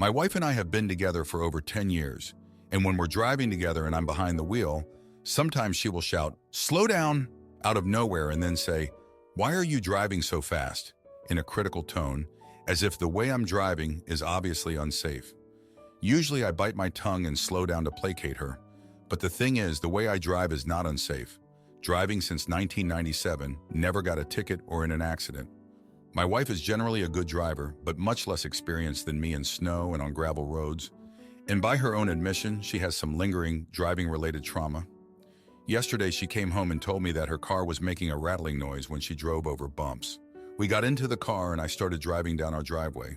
My wife and I have been together for over 10 years, and when we're driving together and I'm behind the wheel, sometimes she will shout, "Slow down," out of nowhere and then say, "Why are you driving so fast?" in a critical tone, as if the way I'm driving is obviously unsafe. Usually I bite my tongue and slow down to placate her, but the thing is, the way I drive is not unsafe. Driving since 1997, never got a ticket or in an accident. My wife is generally a good driver, but much less experienced than me in snow and on gravel roads. And by her own admission, she has some lingering driving-related trauma. Yesterday, she came home and told me that her car was making a rattling noise when she drove over bumps. We got into the car and I started driving down our driveway,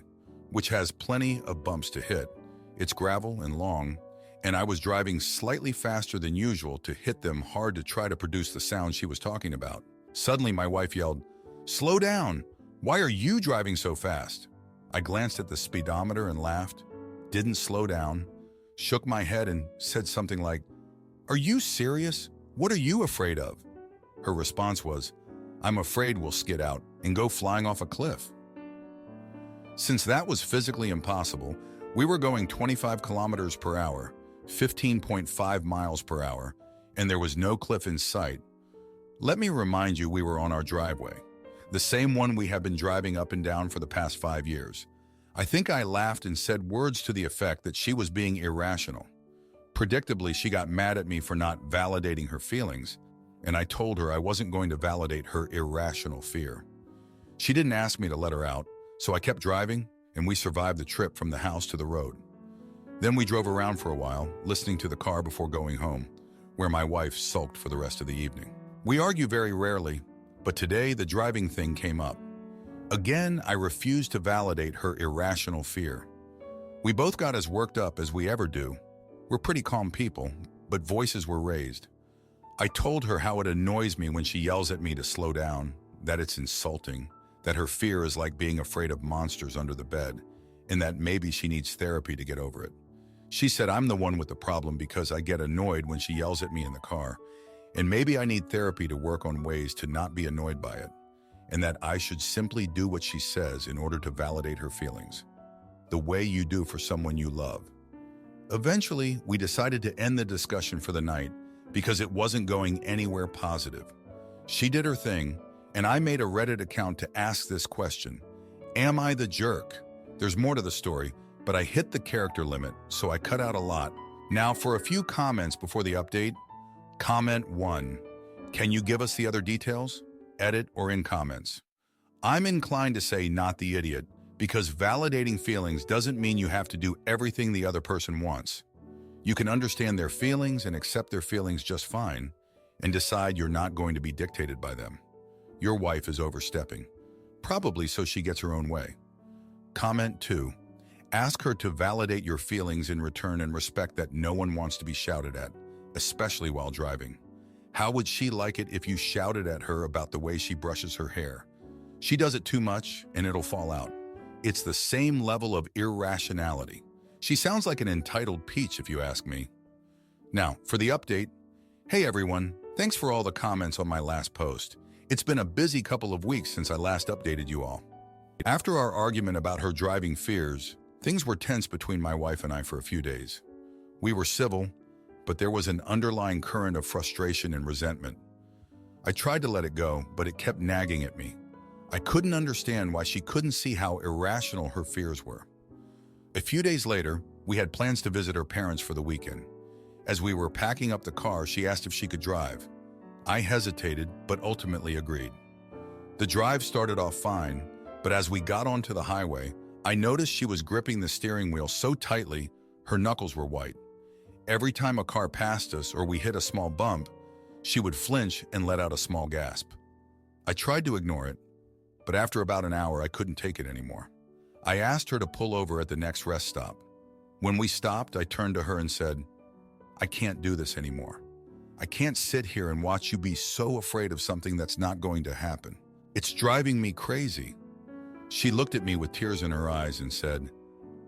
which has plenty of bumps to hit. It's gravel and long, and I was driving slightly faster than usual to hit them hard to try to produce the sound she was talking about. Suddenly, my wife yelled, "Slow down! Why are you driving so fast?" I glanced at the speedometer and laughed, didn't slow down, shook my head and said something like, "Are you serious? What are you afraid of?" Her response was, "I'm afraid we'll skid out and go flying off a cliff." Since that was physically impossible, we were going 25 kilometers per hour, 15.5 miles per hour, and there was no cliff in sight. Let me remind you, we were on our driveway, the same one we have been driving up and down for the past 5 years. I think I laughed and said words to the effect that she was being irrational. Predictably, she got mad at me for not validating her feelings, and I told her I wasn't going to validate her irrational fear. She didn't ask me to let her out, so I kept driving, and we survived the trip from the house to the road. Then we drove around for a while, listening to the car before going home, where my wife sulked for the rest of the evening. We argue very rarely, but today the driving thing came up. Again, I refused to validate her irrational fear. We both got as worked up as we ever do. We're pretty calm people, but voices were raised. I told her how it annoys me when she yells at me to slow down, that it's insulting, that her fear is like being afraid of monsters under the bed, and that maybe she needs therapy to get over it. She said I'm the one with the problem because I get annoyed when she yells at me in the car, and maybe I need therapy to work on ways to not be annoyed by it, and that I should simply do what she says in order to validate her feelings, the way you do for someone you love. Eventually, we decided to end the discussion for the night because it wasn't going anywhere positive. She did her thing, and I made a Reddit account to ask this question: am I the jerk? There's more to the story, but I hit the character limit, so I cut out a lot. Now for a few comments before the update. Comment 1. Can you give us the other details? Edit or in comments. I'm inclined to say not the idiot, because validating feelings doesn't mean you have to do everything the other person wants. You can understand their feelings and accept their feelings just fine, and decide you're not going to be dictated by them. Your wife is overstepping, probably so she gets her own way. Comment 2. Ask her to validate your feelings in return and respect that no one wants to be shouted at, especially while driving. How would she like it if you shouted at her about the way she brushes her hair? She does it too much and it'll fall out. It's the same level of irrationality. She sounds like an entitled peach if you ask me. Now, for the update. Hey everyone, thanks for all the comments on my last post. It's been a busy couple of weeks since I last updated you all. After our argument about her driving fears, things were tense between my wife and I for a few days. We were civil, but there was an underlying current of frustration and resentment. I tried to let it go, but it kept nagging at me. I couldn't understand why she couldn't see how irrational her fears were. A few days later, we had plans to visit her parents for the weekend. As we were packing up the car, she asked if she could drive. I hesitated, but ultimately agreed. The drive started off fine, but as we got onto the highway, I noticed she was gripping the steering wheel so tightly, her knuckles were white. Every time a car passed us or we hit a small bump, she would flinch and let out a small gasp. I tried to ignore it, but after about an hour, I couldn't take it anymore. I asked her to pull over at the next rest stop. When we stopped, I turned to her and said, "I can't do this anymore. I can't sit here and watch you be so afraid of something that's not going to happen. It's driving me crazy." She looked at me with tears in her eyes and said,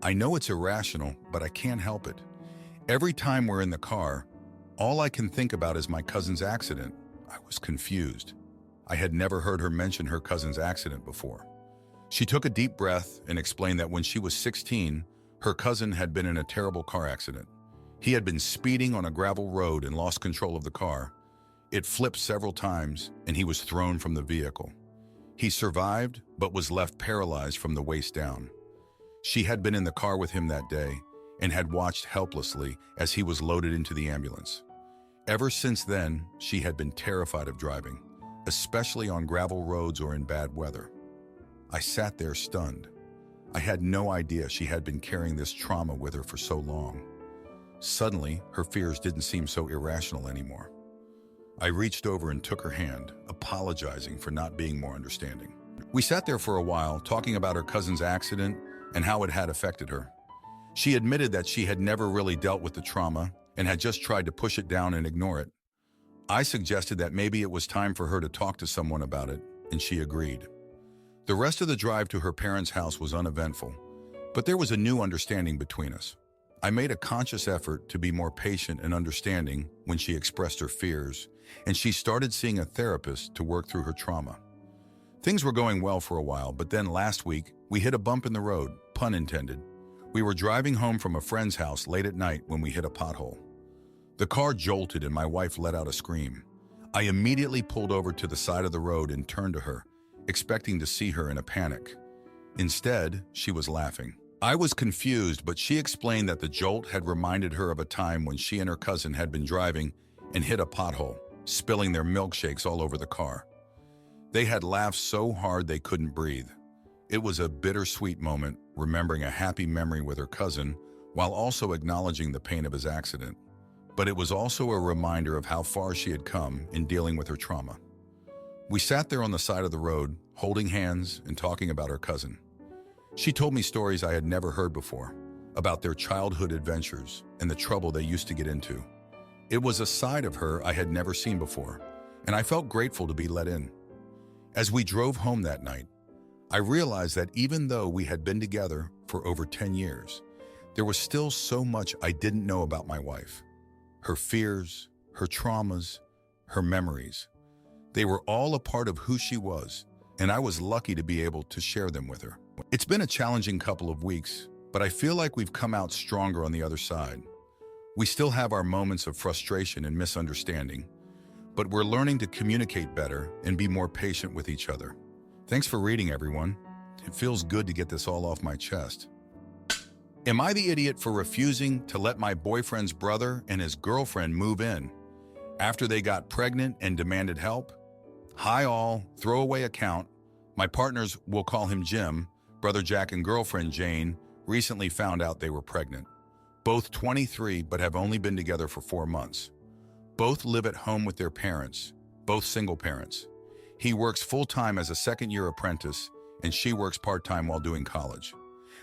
"I know it's irrational, but I can't help it. Every time we're in the car, all I can think about is my cousin's accident." I was confused. I had never heard her mention her cousin's accident before. She took a deep breath and explained that when she was 16, Her cousin had been in a terrible car accident. He had been speeding on a gravel road and lost control of the car. It flipped several times, and he was thrown from the vehicle. He survived, but was left paralyzed from the waist down. She had been in the car with him that day and had watched helplessly as he was loaded into the ambulance. Ever since then, she had been terrified of driving, especially on gravel roads or in bad weather. I sat there stunned. I had no idea she had been carrying this trauma with her for so long. Suddenly, her fears didn't seem so irrational anymore. I reached over and took her hand, apologizing for not being more understanding. We sat there for a while, talking about her cousin's accident and how it had affected her. She admitted that she had never really dealt with the trauma and had just tried to push it down and ignore it. I suggested that maybe it was time for her to talk to someone about it, and she agreed. The rest of the drive to her parents' house was uneventful, but there was a new understanding between us. I made a conscious effort to be more patient and understanding when she expressed her fears, and she started seeing a therapist to work through her trauma. Things were going well for a while, but then last week, we hit a bump in the road, pun intended. We were driving home from a friend's house late at night when we hit a pothole. The car jolted and my wife let out a scream. I immediately pulled over to the side of the road and turned to her, expecting to see her in a panic. Instead, she was laughing. I was confused, but she explained that the jolt had reminded her of a time when she and her cousin had been driving and hit a pothole, spilling their milkshakes all over the car. They had laughed so hard they couldn't breathe. It was a bittersweet moment, remembering a happy memory with her cousin while also acknowledging the pain of his accident. But it was also a reminder of how far she had come in dealing with her trauma. We sat there on the side of the road, holding hands and talking about her cousin. She told me stories I had never heard before, about their childhood adventures and the trouble they used to get into. It was a side of her I had never seen before, and I felt grateful to be let in. As we drove home that night, I realized that even though we had been together for over 10 years, there was still so much I didn't know about my wife. Her fears, her traumas, her memories. They were all a part of who she was, and I was lucky to be able to share them with her. It's been a challenging couple of weeks, but I feel like we've come out stronger on the other side. We still have our moments of frustration and misunderstanding, but we're learning to communicate better and be more patient with each other. Thanks for reading, everyone. It feels good to get this all off my chest. Am I the idiot for refusing to let my boyfriend's brother and his girlfriend move in after they got pregnant and demanded help? Hi all, throwaway account. My partners, will call him Jim, brother Jack and girlfriend Jane, recently found out they were pregnant. Both 23 but have only been together for 4 months. Both live at home with their parents, both single parents. He works full-time as a second-year apprentice, and she works part-time while doing college.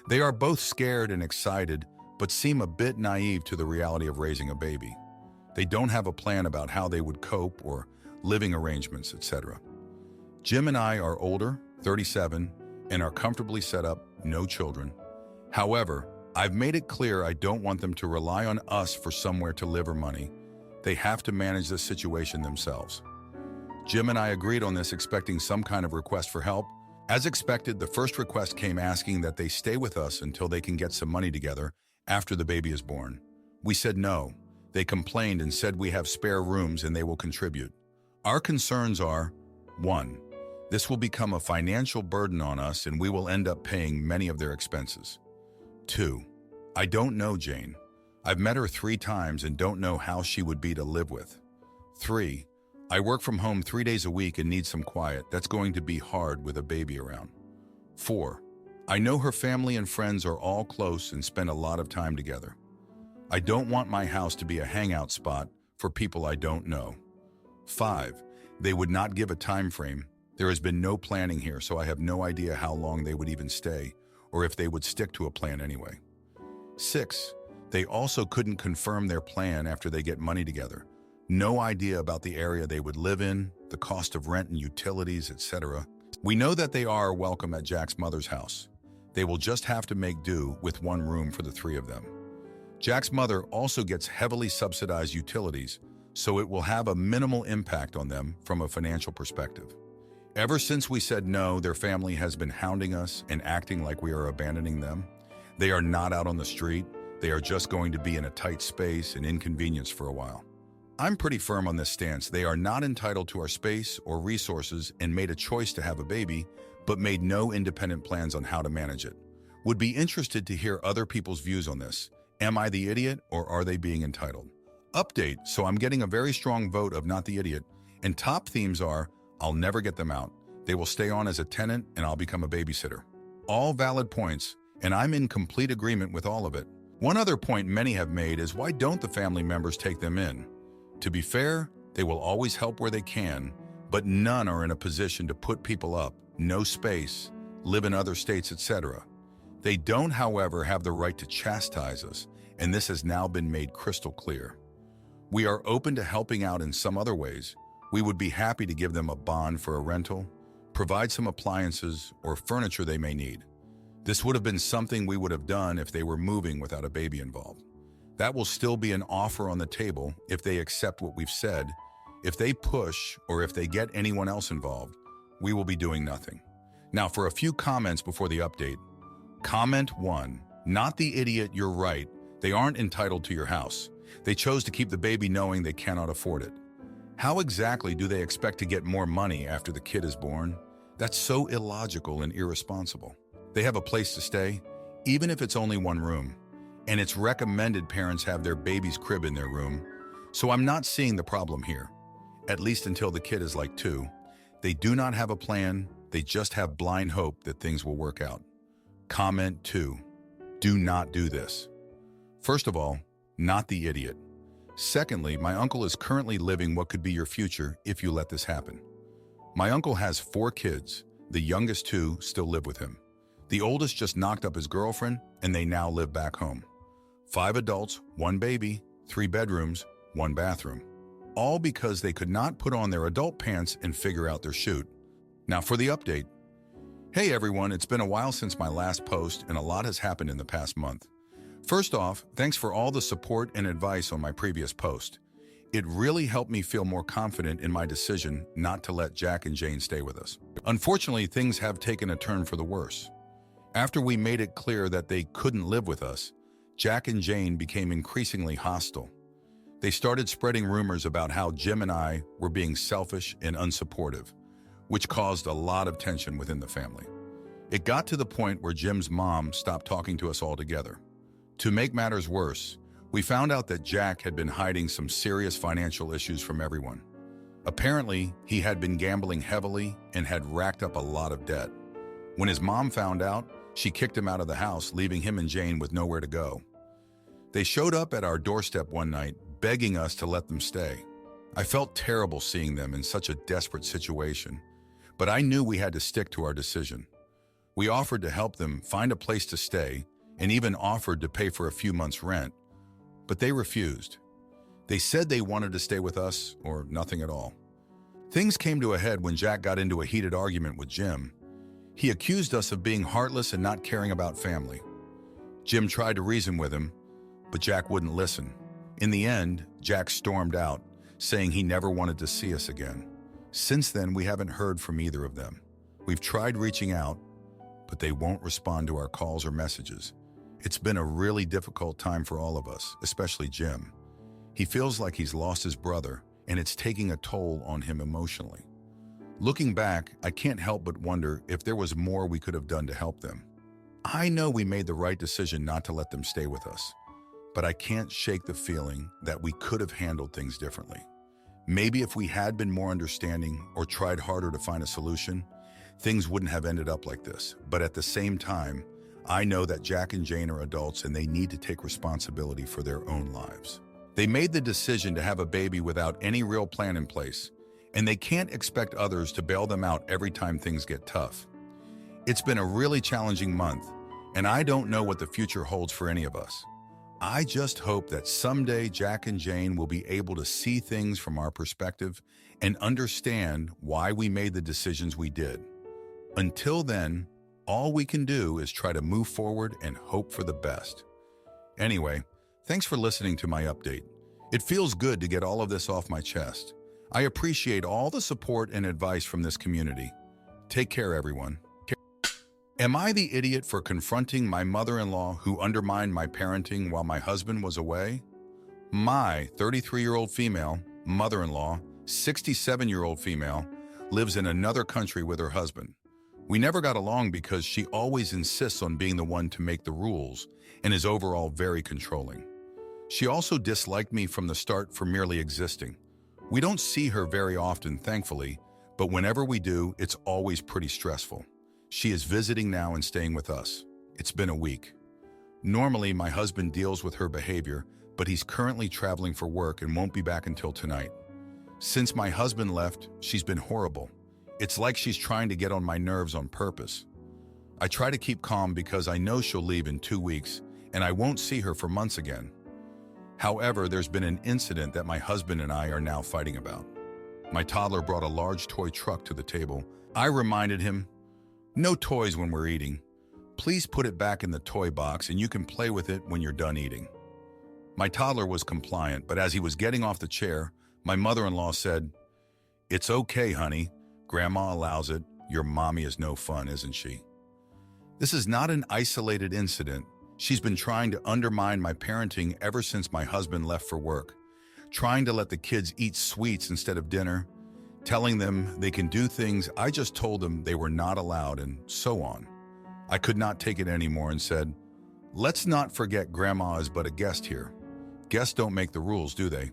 They are both scared and excited, but seem a bit naive to the reality of raising a baby. They don't have a plan about how they would cope or living arrangements, etc. Jim and I are older, 37, and are comfortably set up, no children. However, I've made it clear I don't want them to rely on us for somewhere to live or money. They have to manage this situation themselves. Jim and I agreed on this, expecting some kind of request for help. As expected, the first request came asking that they stay with us until they can get some money together after the baby is born. We said no. They complained and said we have spare rooms and they will contribute. Our concerns are, 1, this will become a financial burden on us and we will end up paying many of their expenses. 2, I don't know Jane. I've met her 3 times and don't know how she would be to live with. 3, I work from home 3 days a week and need some quiet. That's going to be hard with a baby around. 4, I know her family and friends are all close and spend a lot of time together. I don't want my house to be a hangout spot for people I don't know. 5, they would not give a time frame. There has been no planning here, so I have no idea how long they would even stay or if they would stick to a plan anyway. 6, they also couldn't confirm their plan after they get money together. No idea about the area they would live in, the cost of rent and utilities, etc. We know that they are welcome at Jack's mother's house. They will just have to make do with 1 room for the 3 of them. Jack's mother also gets heavily subsidized utilities, so it will have a minimal impact on them from a financial perspective. Ever since we said no, their family has been hounding us and acting like we are abandoning them. They are not out on the street. They are just going to be in a tight space and inconvenience for a while. I'm pretty firm on this stance. They are not entitled to our space or resources and made a choice to have a baby, but made no independent plans on how to manage it. Would be interested to hear other people's views on this. Am I the idiot or are they being entitled? Update, so I'm getting a very strong vote of not the idiot, and top themes are, I'll never get them out. They will stay on as a tenant and I'll become a babysitter. All valid points, and I'm in complete agreement with all of it. One other point many have made is why don't the family members take them in? To be fair, they will always help where they can, but none are in a position to put people up, no space, live in other states, etc. They don't, however, have the right to chastise us, and this has now been made crystal clear. We are open to helping out in some other ways. We would be happy to give them a bond for a rental, provide some appliances or furniture they may need. This would have been something we would have done if they were moving without a baby involved. That will still be an offer on the table if they accept what we've said. If they push or if they get anyone else involved, we will be doing nothing. Now for a few comments before the update. Comment 1. Not the idiot, you're right. They aren't entitled to your house. They chose to keep the baby knowing they cannot afford it. How exactly do they expect to get more money after the kid is born? That's so illogical and irresponsible. They have a place to stay, even if it's only one room. And it's recommended parents have their baby's crib in their room. So I'm not seeing the problem here, at least until the kid is like 2. They do not have a plan. They just have blind hope that things will work out. Comment 2. Do not do this. First of all, not the idiot. Secondly, my uncle is currently living what could be your future if you let this happen. My uncle has 4 kids. The youngest 2 still live with him. The oldest just knocked up his girlfriend and they now live back home. 5 adults, 1 baby, 3 bedrooms, 1 bathroom. All because they could not put on their adult pants and figure out their shoot. Now for the update. Hey everyone, it's been a while since my last post and a lot has happened in the past month. First off, thanks for all the support and advice on my previous post. It really helped me feel more confident in my decision not to let Jack and Jane stay with us. Unfortunately, things have taken a turn for the worse. After we made it clear that they couldn't live with us, Jack and Jane became increasingly hostile. They started spreading rumors about how Jim and I were being selfish and unsupportive, which caused a lot of tension within the family. It got to the point where Jim's mom stopped talking to us altogether. To make matters worse, we found out that Jack had been hiding some serious financial issues from everyone. Apparently, he had been gambling heavily and had racked up a lot of debt. When his mom found out, she kicked him out of the house, leaving him and Jane with nowhere to go. They showed up at our doorstep one night, begging us to let them stay. I felt terrible seeing them in such a desperate situation, but I knew we had to stick to our decision. We offered to help them find a place to stay and even offered to pay for a few months' rent, but they refused. They said they wanted to stay with us or nothing at all. Things came to a head when Jack got into a heated argument with Jim. He accused us of being heartless and not caring about family. Jim tried to reason with him, but Jack wouldn't listen. In the end, Jack stormed out, saying he never wanted to see us again. Since then, we haven't heard from either of them. We've tried reaching out, but they won't respond to our calls or messages. It's been a really difficult time for all of us, especially Jim. He feels like he's lost his brother, and it's taking a toll on him emotionally. Looking back, I can't help but wonder if there was more we could have done to help them. I know we made the right decision not to let them stay with us, but I can't shake the feeling that we could have handled things differently. Maybe if we had been more understanding or tried harder to find a solution, things wouldn't have ended up like this. But at the same time, I know that Jack and Jane are adults and they need to take responsibility for their own lives. They made the decision to have a baby without any real plan in place, and they can't expect others to bail them out every time things get tough. It's been a really challenging month, and I don't know what the future holds for any of us. I just hope that someday Jack and Jane will be able to see things from our perspective and understand why we made the decisions we did. Until then, all we can do is try to move forward and hope for the best. Anyway, thanks for listening to my update. It feels good to get all of this off my chest. I appreciate all the support and advice from this community. Take care, everyone. Am I the idiot for confronting my mother-in-law who undermined my parenting while my husband was away? My 33-year-old female mother-in-law, 67-year-old female, lives in another country with her husband. We never got along because she always insists on being the one to make the rules and is overall very controlling. She also disliked me from the start for merely existing. We don't see her very often, thankfully, but whenever we do, it's always pretty stressful. She is visiting now and staying with us. It's been a week. Normally, my husband deals with her behavior, but he's currently traveling for work and won't be back until tonight. Since my husband left, she's been horrible. It's like she's trying to get on my nerves on purpose. I try to keep calm because I know she'll leave in 2 weeks and I won't see her for months again. However, there's been an incident that my husband and I are now fighting about. My toddler brought a large toy truck to the table. I reminded him, "No toys when we're eating. Please put it back in the toy box and you can play with it when you're done eating." My toddler was compliant, but as he was getting off the chair, my mother-in-law said, "It's okay, honey. Grandma allows it. Your mommy is no fun, isn't she?" This is not an isolated incident. She's been trying to undermine my parenting ever since my husband left for work, trying to let the kids eat sweets instead of dinner, telling them they can do things I just told them they were not allowed, and so on. I could not take it anymore and said, "Let's not forget Grandma is but a guest here. Guests don't make the rules, do they?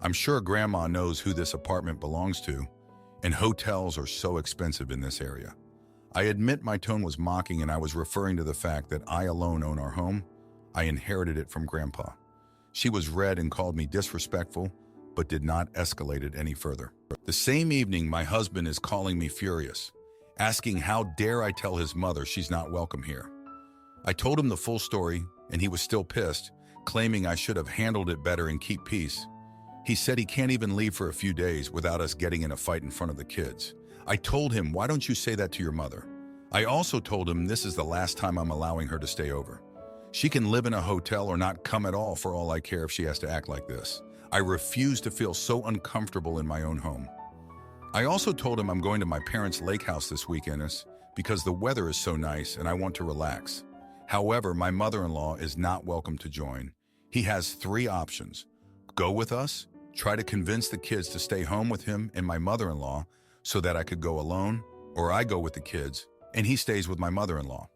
I'm sure Grandma knows who this apartment belongs to, and hotels are so expensive in this area." I admit my tone was mocking and I was referring to the fact that I alone own our home. I inherited it from Grandpa. She was red and called me disrespectful, but did not escalate it any further. The same evening, my husband is calling me furious, asking how dare I tell his mother she's not welcome here. I told him the full story, and he was still pissed, claiming I should have handled it better and keep peace. He said he can't even leave for a few days without us getting in a fight in front of the kids. I told him, "Why don't you say that to your mother?" I also told him this is the last time I'm allowing her to stay over. She can live in a hotel or not come at all for all I care if she has to act like this. I refuse to feel so uncomfortable in my own home. I also told him I'm going to my parents' lake house this weekend because the weather is so nice and I want to relax. However, my mother-in-law is not welcome to join. He has 3 options: go with us, try to convince the kids to stay home with him and my mother-in-law so that I could go alone, or I go with the kids and he stays with my mother-in-law.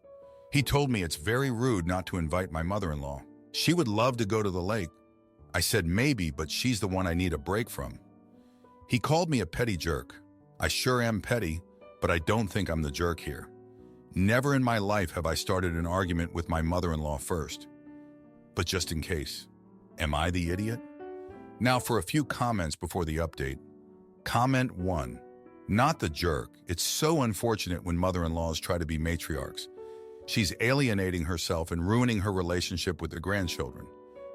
He told me it's very rude not to invite my mother-in-law. She would love to go to the lake. I said maybe, but she's the one I need a break from. He called me a petty jerk. I sure am petty, but I don't think I'm the jerk here. Never in my life have I started an argument with my mother-in-law first. But just in case, am I the idiot? Now for a few comments before the update. Comment 1. Not the jerk. It's so unfortunate when mother-in-laws try to be matriarchs. She's alienating herself and ruining her relationship with the grandchildren.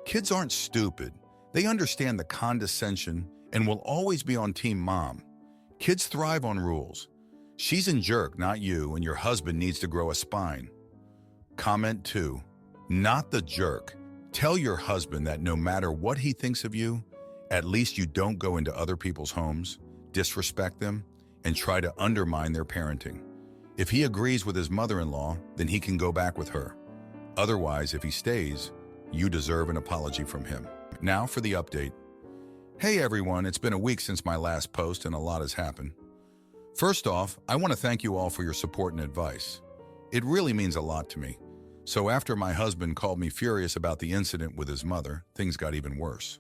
Kids aren't stupid. They understand the condescension and will always be on Team Mom. Kids thrive on rules. She's a jerk, not you, and your husband needs to grow a spine. Comment 2. Not the jerk. Tell your husband that no matter what he thinks of you, at least you don't go into other people's homes, disrespect them, and try to undermine their parenting. If he agrees with his mother-in-law, then he can go back with her. Otherwise, if he stays, you deserve an apology from him. Now for the update. Hey everyone, it's been a week since my last post and a lot has happened. First off, I want to thank you all for your support and advice. It really means a lot to me. So after my husband called me furious about the incident with his mother, things got even worse.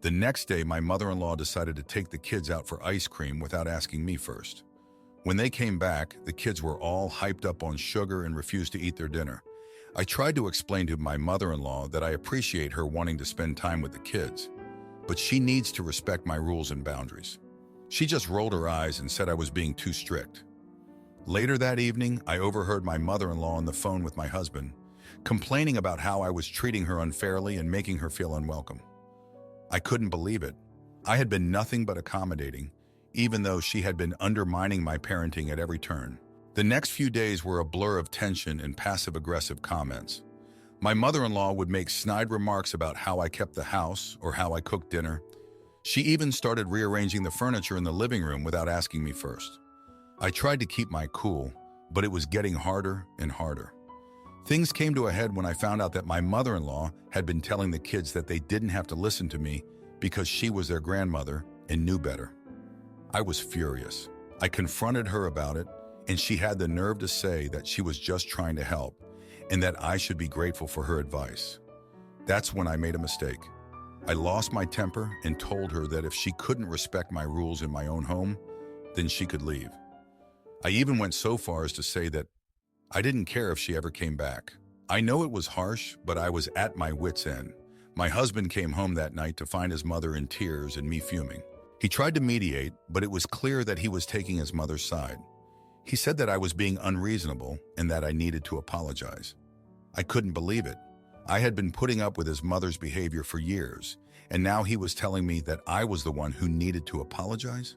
The next day, my mother-in-law decided to take the kids out for ice cream without asking me first. When they came back, the kids were all hyped up on sugar and refused to eat their dinner. I tried to explain to my mother-in-law that I appreciate her wanting to spend time with the kids, but she needs to respect my rules and boundaries. She just rolled her eyes and said I was being too strict. Later that evening, I overheard my mother-in-law on the phone with my husband, complaining about how I was treating her unfairly and making her feel unwelcome. I couldn't believe it. I had been nothing but accommodating, even though she had been undermining my parenting at every turn. The next few days were a blur of tension and passive-aggressive comments. My mother-in-law would make snide remarks about how I kept the house or how I cooked dinner. She even started rearranging the furniture in the living room without asking me first. I tried to keep my cool, but it was getting harder and harder. Things came to a head when I found out that my mother-in-law had been telling the kids that they didn't have to listen to me because she was their grandmother and knew better. I was furious. I confronted her about it, and she had the nerve to say that she was just trying to help and that I should be grateful for her advice. That's when I made a mistake. I lost my temper and told her that if she couldn't respect my rules in my own home, then she could leave. I even went so far as to say that I didn't care if she ever came back. I know it was harsh, but I was at my wit's end. My husband came home that night to find his mother in tears and me fuming. He tried to mediate, but it was clear that he was taking his mother's side. He said that I was being unreasonable and that I needed to apologize. I couldn't believe it. I had been putting up with his mother's behavior for years, and now he was telling me that I was the one who needed to apologize?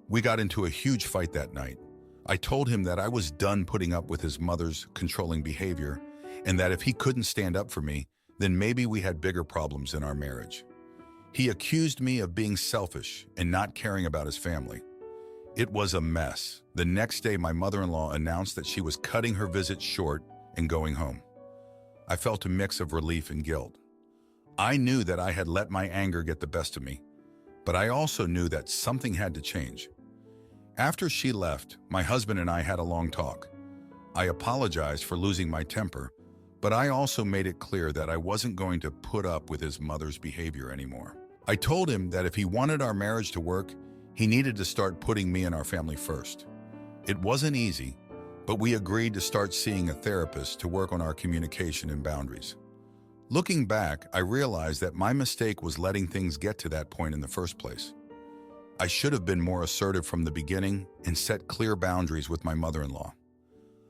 We got into a huge fight that night. I told him that I was done putting up with his mother's controlling behavior, and that if he couldn't stand up for me, then maybe we had bigger problems in our marriage. He accused me of being selfish and not caring about his family. It was a mess. The next day, my mother-in-law announced that she was cutting her visit short and going home. I felt a mix of relief and guilt. I knew that I had let my anger get the best of me, but I also knew that something had to change. After she left, my husband and I had a long talk. I apologized for losing my temper, but I also made it clear that I wasn't going to put up with his mother's behavior anymore. I told him that if he wanted our marriage to work, he needed to start putting me and our family first. It wasn't easy, but we agreed to start seeing a therapist to work on our communication and boundaries. Looking back, I realized that my mistake was letting things get to that point in the first place. I should have been more assertive from the beginning and set clear boundaries with my mother-in-law.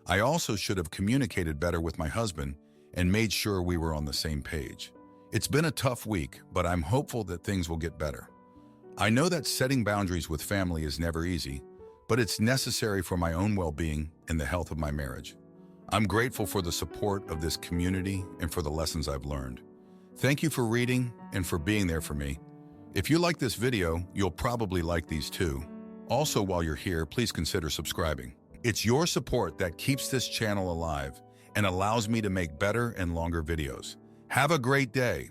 I also should have communicated better with my husband and made sure we were on the same page. It's been a tough week, but I'm hopeful that things will get better. I know that setting boundaries with family is never easy, but it's necessary for my own well-being and the health of my marriage. I'm grateful for the support of this community and for the lessons I've learned. Thank you for reading and for being there for me. If you like this video, you'll probably like these too. Also, while you're here, please consider subscribing. It's your support that keeps this channel alive and allows me to make better and longer videos. Have a great day.